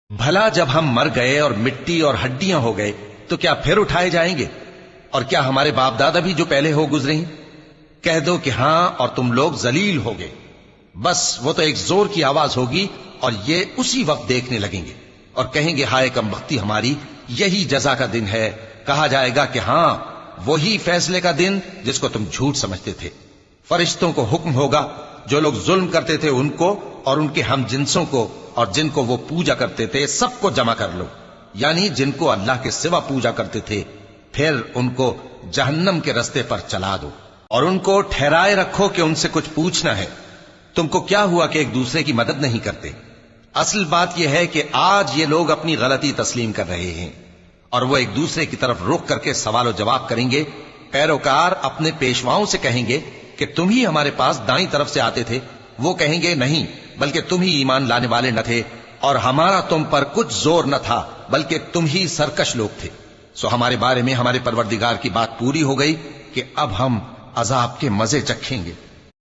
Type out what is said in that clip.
بھلا جب ہم مر گئے اور مٹی اور ہڈیاں ہو گئے تو کیا پھر اٹھائے جائیں گے؟ اور کیا ہمارے باپ دادا بھی جو پہلے ہو گزرے ہیں؟ کہہ دو کہ ہاں، اور تم لوگ ذلیل ہوگے۔ بس وہ تو ایک زور کی آواز ہوگی اور یہ اسی وقت دیکھنے لگیں گے اور کہیں گے ہائے کم بختی ہماری، یہی جزا کا دن ہے۔ کہا جائے گا کہ ہاں، وہی فیصلے کا دن جس کو تم جھوٹ سمجھتے تھے۔ فرشتوں کو حکم ہوگا جو لوگ ظلم کرتے تھے ان کو اور ان کے ہم جنسوں کو اور جن کو وہ پوجا کرتے تھے سب کو جمع کر لو، یعنی جن کو اللہ کے سوا پوجا کرتے تھے، پھر ان کو جہنم کے رستے پر چلا دو اور ان کو ٹھہرائے رکھو کہ ان سے کچھ پوچھنا ہے۔ تم کو کیا ہوا کہ ایک دوسرے کی مدد نہیں کرتے؟ اصل بات یہ ہے کہ آج یہ لوگ اپنی غلطی تسلیم کر رہے ہیں اور وہ ایک دوسرے کی طرف رخ کر کے سوال و جواب کریں گے۔ پیروکار اپنے پیشواؤں سے کہیں گے کہ تم ہی ہمارے پاس دائیں طرف سے آتے تھے۔ وہ کہیں گے نہیں، بلکہ تم ہی ایمان لانے والے نہ تھے اور ہمارا تم پر کچھ زور نہ تھا، بلکہ تم ہی سرکش لوگ تھے۔ سو ہمارے بارے میں ہمارے پروردگار کی بات پوری ہو گئی کہ اب ہم عذاب کے مزے چکھیں گے۔